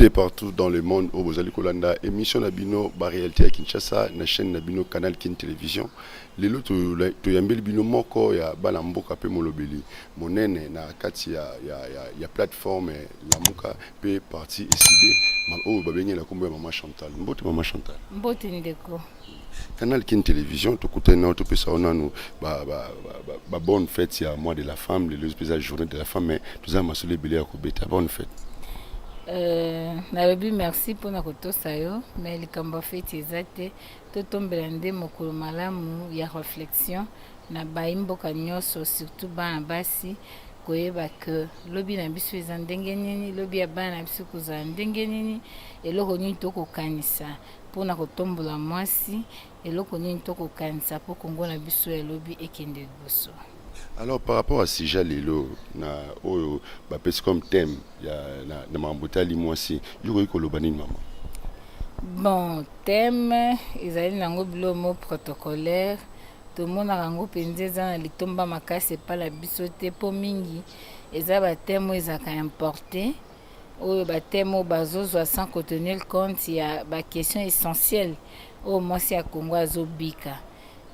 Beauté partout dans le monde au Bozali Kolanda émission Nabino ba réalité à Kinshasa na chaîne Nabino Canal Kin Télévision lelo to yambeli bino moko ya bana mboka pe molobeli monene na kati ya plateforme la muka pe parti décidé o babenye la kombo ya Maman Chantal mbote Maman Chantal mbote ndeko Canal Kin Télévision to kutena to pesa onanu ba bonne fête ya mois de la femme le spécial journée de la femme mais tout ça masole belé ya kobeta bonne fête. Nalobi merci pour na kotosa yo mais likambo fete ezate to tombela nde mokolo malamu ya réflexion na baimboka nyonso surtout bana basi koyeba ke lobi na biso eza ndenge nini lobi ya bana na biso kozala ndenge nini eloko nini tokokanisa mpona kotombola mwasi eloko nini tokokanisa mpo kongo na biso ya lobi ekende liboso. Alors par rapport à Sija Lelo na oyo ba pesi comme thème ya na mambotali mwasi yuko iko lobani maman. Bon thème ezali nango bilomo protocolaire to mona rango penze za na litomba makase pa la biso te po mingi eza ba thème ezaka importé oyo ba thème bazozwa sans contenir compte ya ba question essentielle o mwasi ya Congo azobika.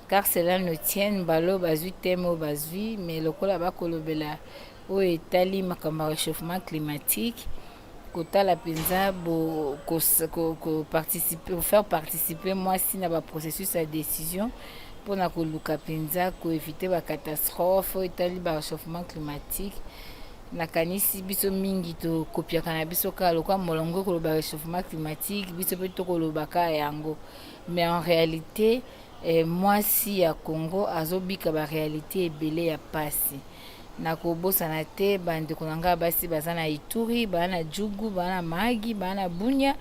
Car cela ne tient balo bazui thème au bazui mais le kola ba kolobela o etali makamba réchauffement climatique kota la penza bo ko participer faire participer moi si na ba processus à décision pour na koluka penza ko éviter ba catastrophe etali ba réchauffement climatique na kanisi biso mingi to kopiaka na biso ka lokwa molongo ko ba réchauffement climatique biso pe to koloba ka yango mais en réalité mwasi ya Congo azobika ba réalité ebele ya pasi na kobosana te bandeko na nga basi baza na Ituri bana Jugu bana Magi bana Bunya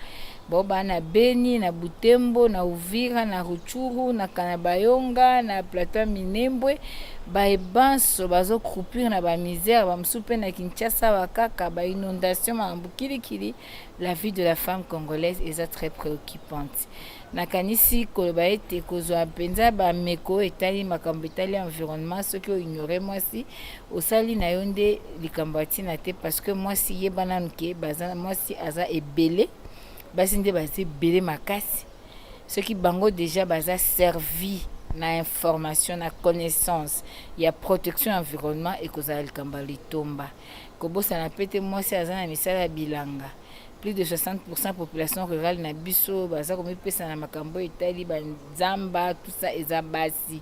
bana Beni na Butembo na Uvira na Ruchuru na Kanabayonga na Plateau Minembwe baebanso bazo croupir na ba misère ba msupe na Kinshasa bakaka ba inondation mambukilikili. La vie de la femme congolaise est très préoccupante. Nakanisi koloba ete kozwa penza ba meko etali makambo etali environnement ce que ignorer mwasi osali na yonde likambo atina te parce que mwasi yebana nuke bazana mwasi aza ebele basi nde baza ebele makasi ce qui bango déjà baza servi na information na connaissance ya protection environnement et kozala likambo litomba kobosa na pete mwasi aza na misala ya bilanga. Plus de 60% population rurale na biso baza komipesa na makambo etali banzamba tout ça eza basi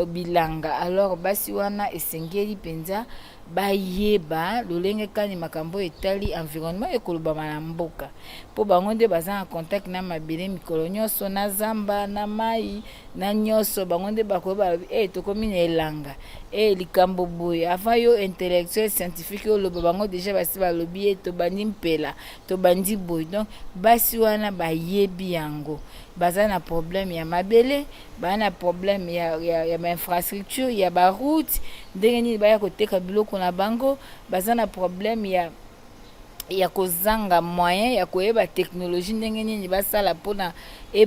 bilanga. Alors basi wana esengeli penza bayeba lolenge kani makambo etali environnement ekoloba na mboka po bango nde baza en contact na mabele mikolo nyonso na zamba na mai na nyonso bango nde bakoba tokomi na elanga likambo boye avant yo intellectuel scientifique yo loba bango déjà basi balobi tobandi mpela tobandi boye. Donc basi wana bayebi yango baza na problème ya mabele baza na problème ya infrastructure ya baroute ndenge nini baya koteka biloko na bango baza na problème ya kozanga moyen ya koyeba technologie ndenge nini basala mpona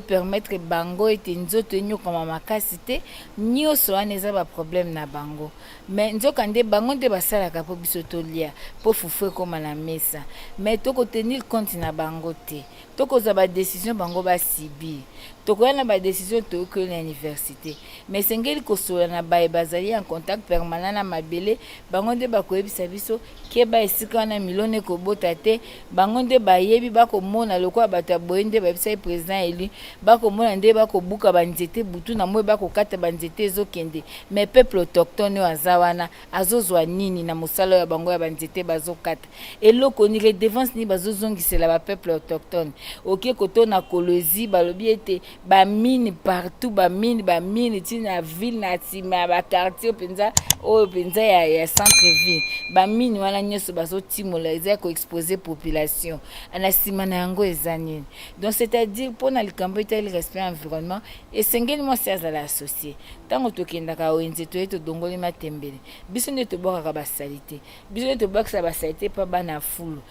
permettre bango ete nzoto enyokama makasi te nyonso wana eza baproblème na bango mais nzoka nde bango nde basalaka mpo biso tolia mpo fufu ekoma na mesa mais tokotenir compte na bango te tokozwa badécision bango basibi tokoya na badécision toyokoyo na université mais esengeli kosola na baye bazali en contact permanent na mabele bango nde bakoyebisa biso keba esika wana milone ekobota te bango nde bayebi bakomona lokola bato ya boye nde babisai président élu bakomona nde bakobuka banzete butu na moi bakokata banzete ezokende mais peuple autochtone oyo aza wana azozwa nini na mosala ya bango ya banzete bazokata eloko ni redevance ni bazozongisela ba peuple autochtone oke koto na kolozi balobi ete bamine partout bamine ti na ville na nsima ya bakartier penza oyo penza ya centre ville bamine wana nyonso bazotimola eza koexpose population na nsima na yango eza nini. Donc c'est-à-dire mpona likambo makambo etali respect environnement esengeli mwasi azala associé ntango tokendaka wenze toye todongoli matembele biso nde tobwakaka basali te biso nde tobwakisa basali te mpa bana fulu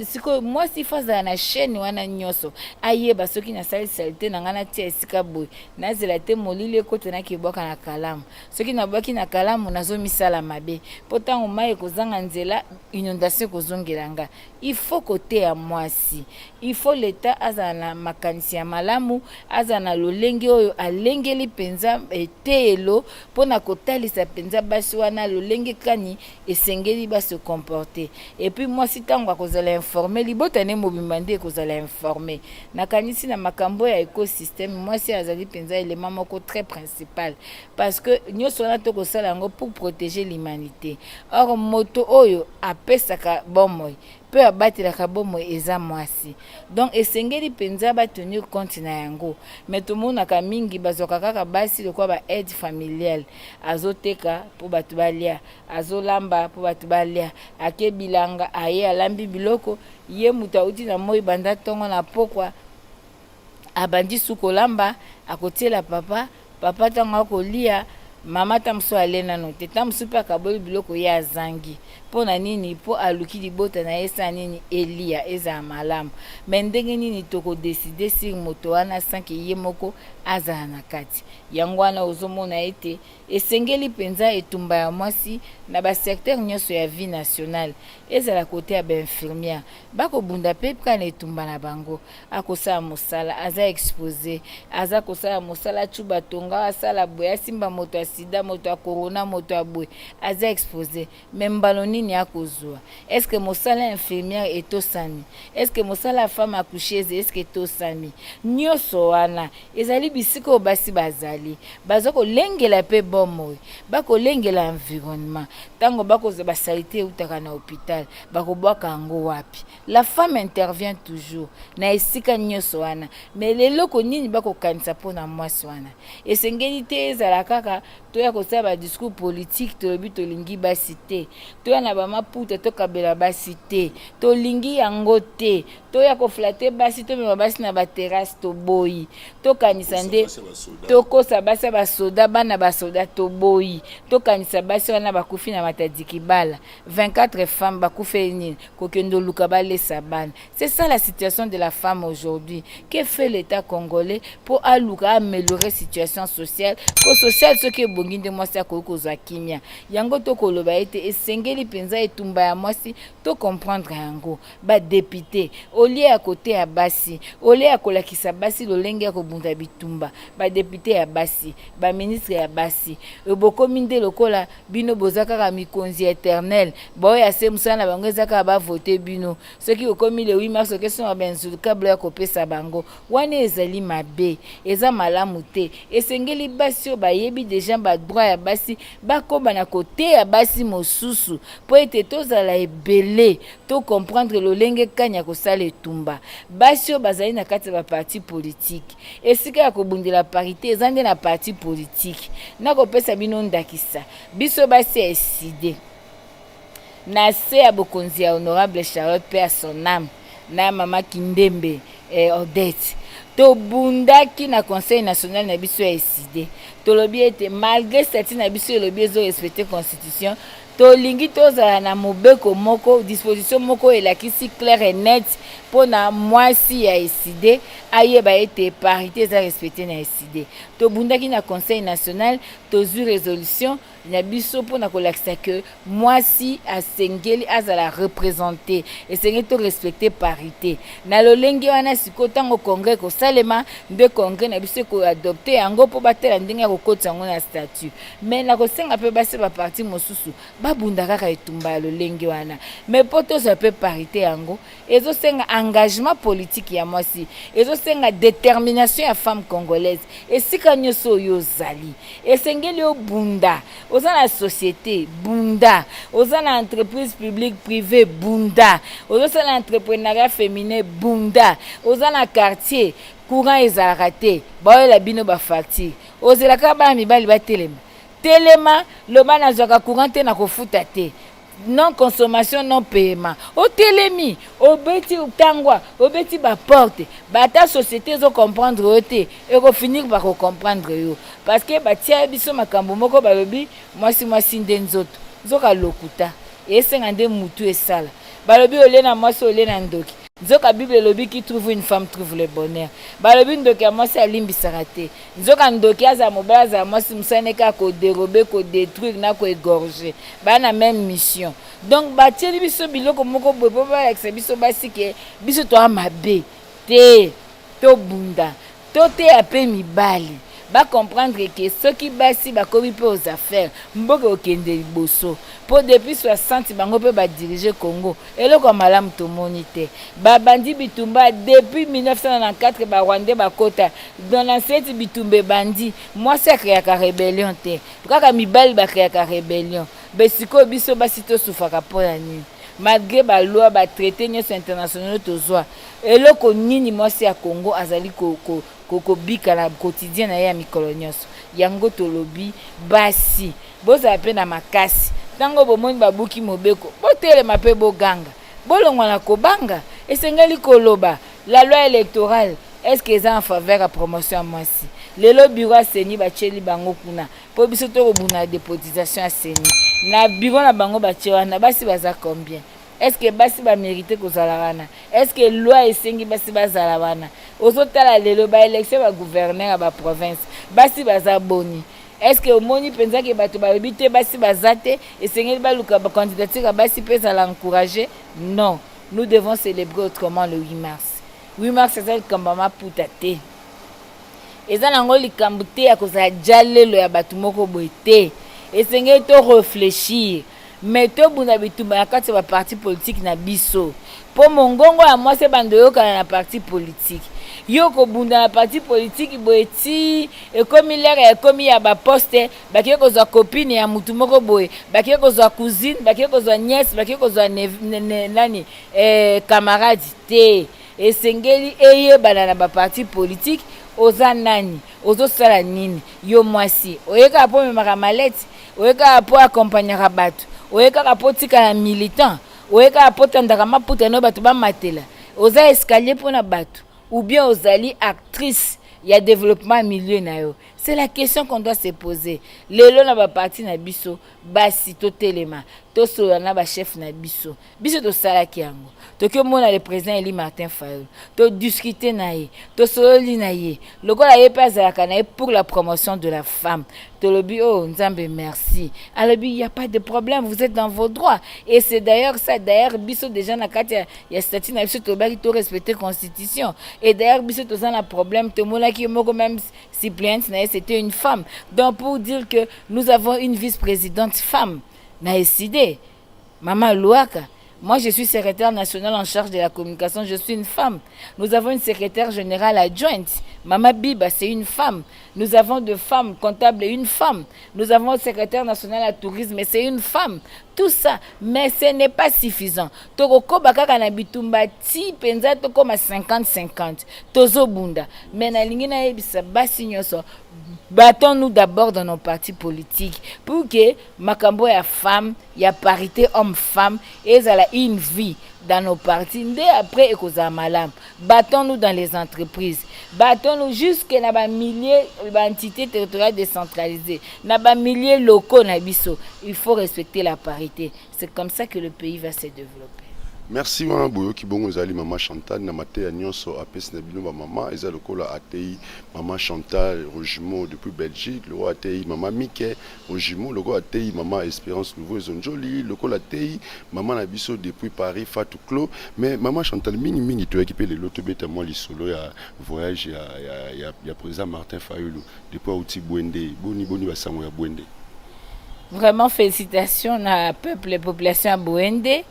sikoyo mwasi ifo azala na chaîne wana nyonso ayeba soki nasali sali te na ngai natia esika boye nazela te molili ekota naki ebwaka na kalamu soki nabwaki na kalamu nazomisala mabe mpo ntango mai ekozanga nzela inondation ekozongela nga ifo koteya mwasi ifo leta azala na makanisi ya malamu azala na lolenge oyo alengeli mpenza eteyelo mpo na kotalisa mpenza basi wana lolenge kani esengeli basi comporte epuis mwasi ntango akozala informe libota nde mobimba nde ekozala informe nakanisi na makambo ya écosystème mwasi azali mpenza élément moko très principal parce que nyonso wana tokosala yango pour protéger l'humanité or moto oyo apesaka bomoi peu abatelaka bomoi eza mwasi donc esengeli mpenza batenir compte na yango mais tomonaka mingi bazwaka kaka basi lokwa ba aide familiale azoteka mpo bato balia azolamba mpo bato balia ake bilanga aye alambi biloko ye moto auti na moi banda ntongo na pokwa abandi su kolamba akotiela papa ntango akolia mama ta mosu ale nano te ta mosu mpe akaboli biloko ye azangi mpo na nini mpo aluki libota na ye sa nini elia ezala malamu me ndenge nini tokodeside sir moto wana sanki ye moko azala na kati yango wana ozomona ete esengeli mpenza etumba ya mwasi na basecteur nyonso ya vie nationale ezala kote ya bainfirmière bakobunda mpe kana etumba na bango akosala mosala aza expose aza kosala mosala cu batonga asala boye asimba moto ya sida moto ya corona moto ya boye aza expose me mbalo nini akozwa eske mosala infirmière etosami eske mosala femme accoucheuse eske etosami nyonso wana ezali bisika oyo basi bazali baza kolengela mpe bomoi bakolengela environnement ntango bakozwa basalite eutaka na hôpital bakobwaka yango wapi la femme intervient toujours na esika nyonso wana me leloko nini bakokanisa mpo na mwasi wana esengeli te ezala kaka toya kosala badiscours politique tolobi tolingi basi te toya na bamaputa tokabela basi te tolingi yango te toya koflate basi tomema basi na baterase toboyi tokanisa nde tokosa basi ya basoda bana basoda toboyi tokanisa basi wana bakufi na matadiki bala 24 femmes bakufi nini kokende oluka balesa bana c'est ça la situation de la femme aujourd'hui que fait l'état congolais pour aluka améliorer situation sociale pour sociale soki ebongi nde mwasi akoki kozwa kimia yango tokoloba ete esengeli mpenza etumba ya mwasi to comprendre yango badepute olie ya kote ya basi olie ya kolakisa basi lolenge ya kobunda bitumba badepute ya basi baministre ya basi bokomi nde lokola bino boza kaka mikonzi éternel baoyo ase mosala na bango eza kaka bavote bino soki okomi le 8 mars okesonga benzulkable ya kopesa bango wana ezali mabe eza malamu te esengeli basi oyo bayebi deja badroit ya basi bakoba na kote ya basi mosusu po ete tozala ebele to comprendre lolenge kanya kosala etumba basi oyo bazali na kati ya baparti politique esika ya kobundela parité eza nde na parti politique na kopesa bino ndakisa biso basi ya eside na se ya bokonzi ya honorable Charlotte pe à son âme na mama Kindembe Odette tobundaki na conseil national na biso ya eside tolobi ete malgré statut na biso elobi ezo respecter constitution tolingi tozala na mobeko moko disposition moko elakisi clair et net mpo na mwasi ya eside ayeba ete parité eza respecté na eside tobundaki na conseil national tozwi résolution na biso mpo na kolakisa ke mwasi asengeli azala représenté esengeli to respecter parité na lolenge wana siko ntango congrès kosalema nde congrès na biso koadopte yango mpo batela ndenge ya kokotisa yango na statut mais na kosenga mpe basi baparti mosusu babunda kaka etumba ya lolenge wana mais mpo tozwa mpe parité yango ezosenga engagement politique ya mwasi ezosenga détermination ya femme congolaise esika nyonso oyo ozali esengeli obunda oza na société bunda oza na entreprise publique privée bunda ozosala entrepreneuriat féminin bunda oza na quartier courant ezalaka te baoyela bino bafacture ozelaka bana mibali batelema telema loba nazwaka courant te na kofuta te non consommation non paiement otelemi obeti tangwa obeti baporte bata société ezocomprendre yo te ekofinir bakocomprendre yo parce que batia biso makambo moko balobi mwasi nde nzoto nzoka lokuta esenga nde mutu esala balobi ole na mwasi ole na ndoki nzoka bible elobi qui trouve une femme trouve le bonheur balobi ndoki ya mwasi alimbisaka te nzoka ndoki aza mobali aza mwasi mosane kaka koderobe kodétruire na koégorge bana même mission donc batieli biso biloko moko boye mpo balakisa biso basi ke biso toa mabe te tobunda toteya mpe mibali comprendre que ceux qui basi bakomi mpe aux affaires mboka okende liboso mpo depuis 60 bango mpe badirige Congo eloko ya malamu tomoni te babandi bitumba depuis 1994 barwandais bakota dans l'assiette bitumba ebandi mwasi akreaka rébellion te kaka mibali bakreaka rébellion besikoyo biso basi tosufaka mpo ya nini malgré baloi batraité nyonso internationaux tozwa eloko nini mwasi ya Congo azali kobika na quotidien na ye ya mikolo nyonso yango tolobi basi bozala mpe na makasi ntango bomoni babuki mobeko botelema mpe boganga bolongwa na kobanga esengeli koloba la loi électorale est-ce que eza en faveur ya promotion ya mwasi lelo biro ya seni batieli bango kuna mpo biso tokobuna dépotisation ya seni na biro na bango batie wana basi baza combien est-ce que basi bamérite kozala wana est-ce que loi esengi basi bazala wana ozotala lelo baélection ya bagouverneur ya baprovince basi baza boni est-ce que omoni mpenza ke bato balobi te basi baza te esengeli baluka bacandidature ya basi mpe ezala encouragé non nous devons célébrer autrement le 8 mars 8 mars eza likambo ya maputa te eza nango likambo te ya kozala jalelo ya bato moko boye te esengeli to réfléchir mais tobunda bitumba na kati ya baparti politique na biso mpo mongongo ya mwasi bando yokana na parti politique yo kobunda na parti politique boye ti ekomi lere ekomi ya baposte bakeye kozwa copine ya mutu moko boye bakeye kozwa cousine bakeye kozwa nièce bakeye kozwa nani camarade te esengeli eyebana na baparti politique oza nani ozosala nini yo mwasi oyekaka mpo memaka maleti oyekaka mpo akompagnaka bato oyekaka mpo tikala militant oyekaka mpo tandaka maputa no bato bamatela oza escalier mpona bato ou bien ozali actrice ya développement milieu na yo c'est la question qu'on doit se poser lelo na baparti na biso basi totelema tosolola na bachef na biso biso tosalaki yango tokiomona le président Eli Martin Fayulu todiscute na ye tosololi na ye lokola ye mpe azalaka na ye pour la promotion de la femme tolobi oh nzambe merci alobi il y a pas de problème vous êtes dans vos droits et c'est d'ailleurs ça d'ailleurs biso déjà na kati ya statut na biso tolobaki to respecter constitution et d'ailleurs biso toza na problème tomonaki moko même suppléante na ye c'était une femme donc pour dire que nous avons une vice-présidente femme na décidé Maman Louaka. Moi, je suis secrétaire nationale en charge de la communication. Je suis une femme. Nous avons une secrétaire générale adjointe. Maman Biba, c'est une femme. Nous avons deux femmes comptables et une femme. Nous avons un secrétaire national à tourisme et c'est une femme. Tout ça, mais ce n'est pas suffisant. Toko bakaka na bitumba ti penza toko ma 50-50. Tozo bunda. Mais na lingi na ebisa basi nyoso. Battons-nous d'abord dans nos partis politiques pour que makambo ya femme, ya parité homme-femme et ça une vie dans nos partis. Dès après ekoza malam. Battons-nous dans les entreprises. Battons-nous jusque na ba milliers d'entités territoriales décentralisées, na ba milliers locaux na biso. Il faut respecter la parité. C'est comme ça que le pays va se développer. Merci wana boyo kibongo zali mama Chantal na mate ya nyonso apesi na bino ba mama eza lokola atei mama Chantal Rojimo depuis Belgique le atei mama Mike Rojimo le atei mama Espérance Nouveau Zonjoli lokola atei mama na biso depuis Paris Fatou Clos mais mama Chantal mingi to équipé les loto beta moi li solo ya voyage ya président Martin Fayulu depuis outi Bwende boni ba sango ya Bwende. Vraiment félicitations na peuple et population à Bwende.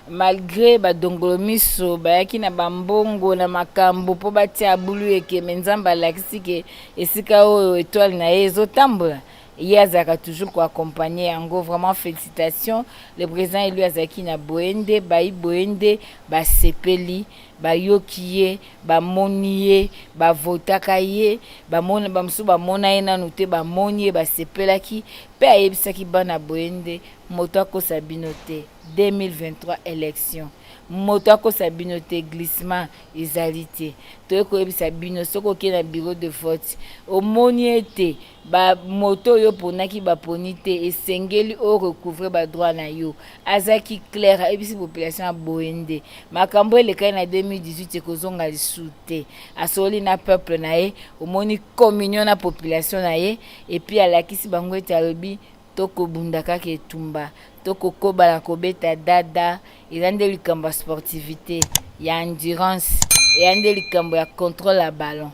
Malgré badongolo miso bayaki na bambongo na makambo po batia bulu eke menzamba alakisi ke esika oyo étoile na ye ezotambola ye azalaka toujours koaccompagner yango. Vraiment félicitations le président élu azalaki na Bwende bayi Bwende basepeli bayoki ye bamoni ye bavotaka ye bamosusu bamona ye nanu te bamoni ye basepelaki mpe ayebisaki bana boye nde moto akosa bino te 2023 élection moto akosa bino te glissement ezali te toye koyebisa bino soki okei na bureau de vote omoni ete bamoto oyo oponaki baponi te esengeli orecouvre badroit na yo azaki claire ayebisi population ya boye nde makambo elekaki na 2018 ekozonga lisu te asoli na peuple na ye omoni communion na population na ye epuis alakisi bango ete alobi tokobunda kaka etumba tokokobala kobeta dada eza nde likambo ya sportivité ya endurance eya nde likambo ya contrôle ya ballon.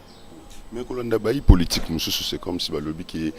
Mais kolanda bayi politique mosusu c'est comme si balobi ki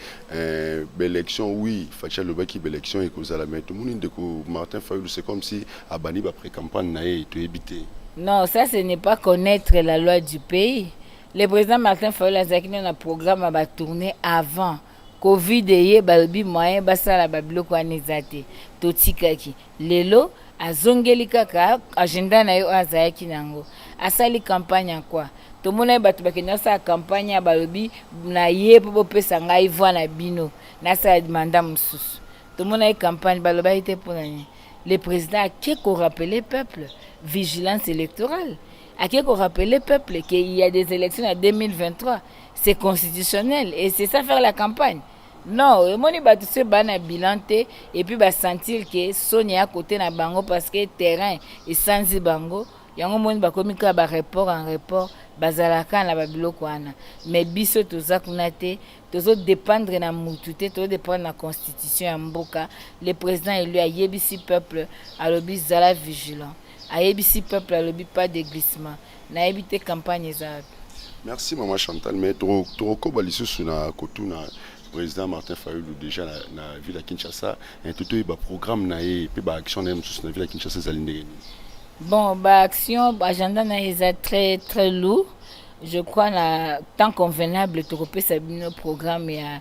élection oui facha lobaki élection et kozala mais tout monde ndeko Martin Fayulu c'est comme si abani ba pré-campagne na ye to éviter. Non, ça ce n'est pas connaître la loi du pays. Le président Martin Fayulu azaki na programme ba tourner avant Covid ye balobi moyen basala babiloko anezate totikaki lelo azongeli kaka agenda na yo azayaki nango asali campagne quoi tomona bato bakenda sa campagne balobi na ye po bopesa ngai voix na bino na sa mandat mosusu tomona ye campagne baloba ite pona ni le président a qu'à rappeler peuple vigilance électorale a qu'à rappeler peuple qu'il y a des élections en 2023 c'est constitutionnel et c'est ça faire la campagne. Non, moni bato se bana bilan te et puis ba sentir que Sonia à côté na bango parce que terrain et sanzi bango yango moni bakomi ka ba report en report bazalaka na babiloko wana mais biso toza kuna te tozo dépendre na mutu te tozo dépendre na constitution ya mboka le président élu ayebisi peuple alobi zala vigilant ayebisi peuple alobi pas de glissement na ebité campagne za. Merci maman Chantal mais trop balisusu na kotuna président Martin Fayulu déjà na ville à Kinshasa et tout ba programme na et puis ba action na mususu na ville à Kinshasa zalindeni. Bon, bah action, agenda na est très très lourd. Je crois na temps convenable to repé sabino programme ya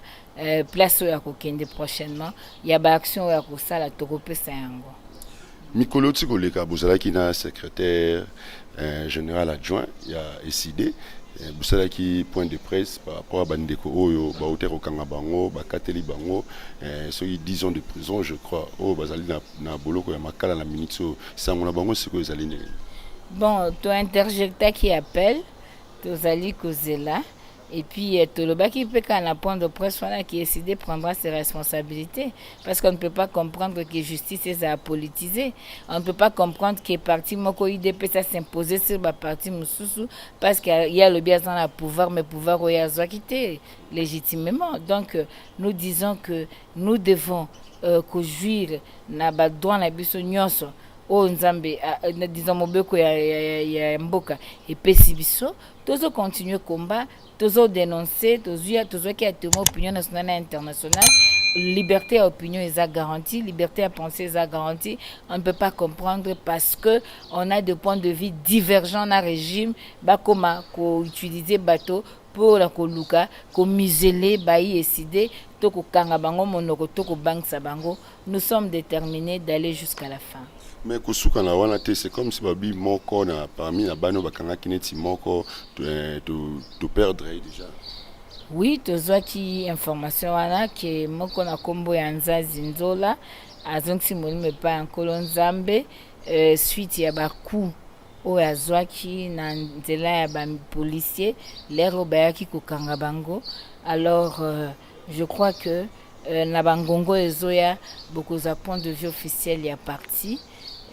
place ya kokende prochainement. Ya ba action ya ko sala to repé sa yango. Mikolo Tikoleka bozalaki na secrétaire général adjoint ya SID. Bosalaki point de presse par rapport à bandeko oyo ba hôtel okanga bango ba kateli bango soki 10 ans de prison je crois oh bazali na boloko ya makala na minute sango na bango siko ezali ne. Bon to interjecta qui appelle to zali kozela et puis tolobaki pe kana point de presse wana qui décide prendra ses responsabilités parce qu'on ne peut pas comprendre que justice est politisée. On ne peut pas comprendre que parti moko IDP ça s'imposer sur ba parti mususu parce qu'il y a le bien dans le pouvoir mais pouvoir oya zo quitter légitimement. Donc nous disons que nous devons jouir na ba droit na biso nyonso o nzambe disons mobeko ya mboka epesi biso tozo continuer combat tozo dénoncer tozo qui a témoin opinion nationale et internationale liberté à opinion est garantie liberté à penser est garantie on ne peut pas comprendre parce que on a des points de vue divergents dans régime ba koma ko utiliser bateau pour la koluka ko museler bayi décider to ko kanga bango monoko to ko bangsa bango nous sommes déterminés d'aller jusqu'à la fin. Mais kosuka na wana te c'est comme si babi moko na parmi na bano bakanga kineti moko to perdre déjà. Oui, tozwaki information wana ke moko na kombo ya Nzazi Nzola azongisi molime pa nkolo Nzambe suite ya baku oyo azwaki na nzela ya ba policier lero bayaki kokanga bango alors je crois que na bangongo ezoya bokoza point de vue officiel ya parti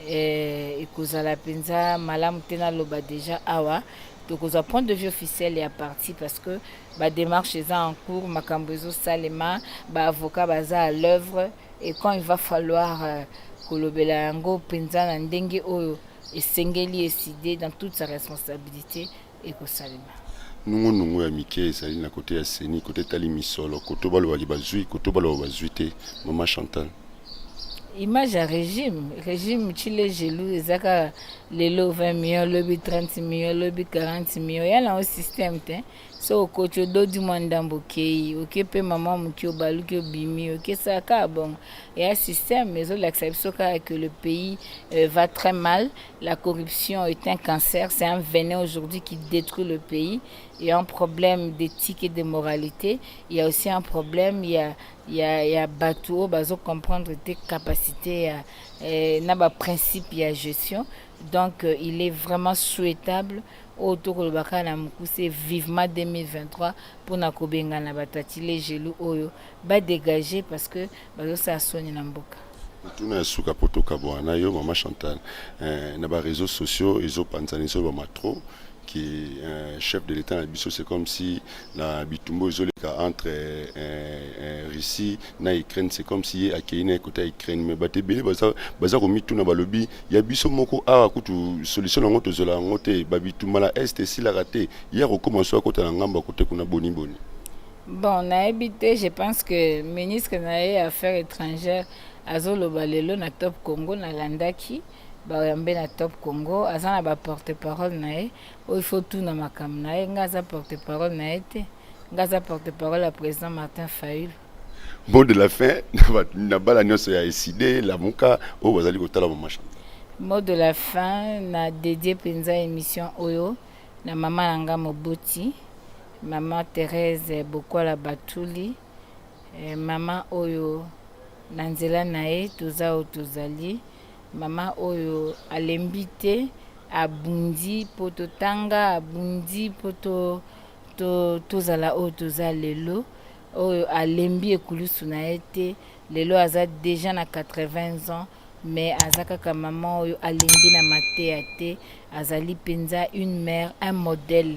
ekozala penza malamu te naloba déjà awa tokozwa point de vue officiel ya parti parce que ba démarche eza en cours makambo ezosalema ba avocat baza à l'œuvre et quand il va falloir kolobela yango penza na ndenge oyo esengeli eside dans toute sa responsabilité ekosalema. Nungu ya mike ezali na côté ya Seni côté tali misolo koto balo bazui koto balo bazui te maman Chantal. Image à régime chile gelou ezaka lelo 20 millions lobi 30 millions lobi 40 millions ya na au système te so okoki ododi mwa ndambo okei oke mpe mama moki obaluki obimi okesala kaka bongo eya système ezolakisa biso kaka que le pays va très mal. La corruption est un cancer, c'est un venin aujourd'hui qui détruit le pays. Il y a un problème d'éthique et de moralité. Il y a aussi un problème, il y a bateau, bazo comprendre tes capacités, n'a pas principe, il y a gestion. Donc il est vraiment souhaitable autour de bakana mukuse vivement 2023 pour na kobenga na batati les gelou oyo ba dégager parce que bazo sa soigner na mboka. Tuna suka poto kabwana yo mama Chantal na ba réseaux sociaux ils ont panzani so ba matro qui chef de l'État na biso c'est comme si la bitumbo izoleka entre Russie na Ukraine c'est comme si akina côté Ukraine mais batebele baza ko mituna balobi ya biso moko awa kutu solution na ngoto zola ngote babitumba la est si la raté hier au commence à côté na ngamba côté kuna boni. Bon, na habité, je pense que ministre na affaires étrangères azoloba lelo na Top Congo na landaki bayambe na Top Congo azana ba porte-parole na il faut tout na makam na ngaza porte-parole na été ngaza porte-parole à président Martin Fayulu. Mot de la fin na bala nyonso ya décidé la muka o bazali kotala mama Chantal. Mot de la fin na dédié penza émission oyo na mama nanga Moboti. Maman Thérèse Bokola Batuli, maman Oyo Nanzela Nae, Toza Otozali, maman Oyo Alembite, Abundi, Poto Tanga, Abundi, Poto Tozala Otoza Lelo, Oyo Alembi Ekulusu Naete, Lelo Aza déjà na 80 ans, mais Azaka maman Oyo Alembi na Mateate, Azali Penza, une mère, un modèle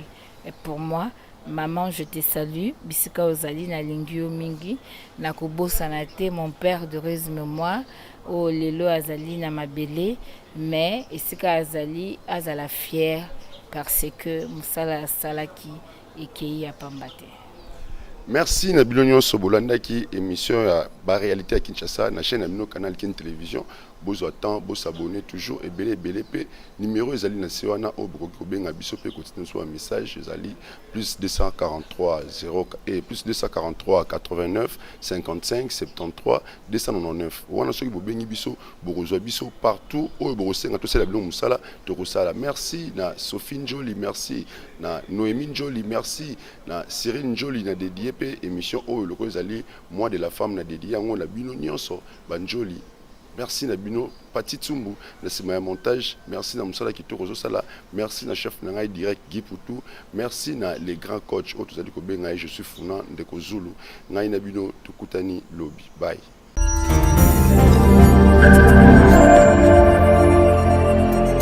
pour moi. Maman, je te salue. Bisika Ozali na lingio mingi. Na kobosa na te, mon père de heureuse mémoire. O lelo Azali na mabele. Mais, esika Azali, Azala fière. Parce que Moussala Salaki ekei a pambate. Merci na bilonyo sobolanda ki émission ya ba réalité à Kinshasa na chaîne Amino Canal Kin Télévision. Bozo attend, bo s'abonner toujours et belé pe numéro ezali na sewana o boko kobenga biso pe continuer sur un message ezali plus 243 0 et plus 243 89 55 73 299. Wana soki bobengi biso bokozwa biso partout o boko senga to sala bilon musala to kosala. Merci na Sophie Njoli, merci na Noémie Njoli, merci na Cyril Njoli na dédié pe émission o loko ezali mois de la femme na dédié yango na bino nyonso banjoli. Merci Nabino Pati Tsumbu, na montage. Merci na Moussala Kitoko Sala. Merci na chef Nangai direct Guy Poutou. Merci na les grands coachs. Je suis Founan Ndeko Zulu. Ngai Nabino Tukutani Lobby. Bye.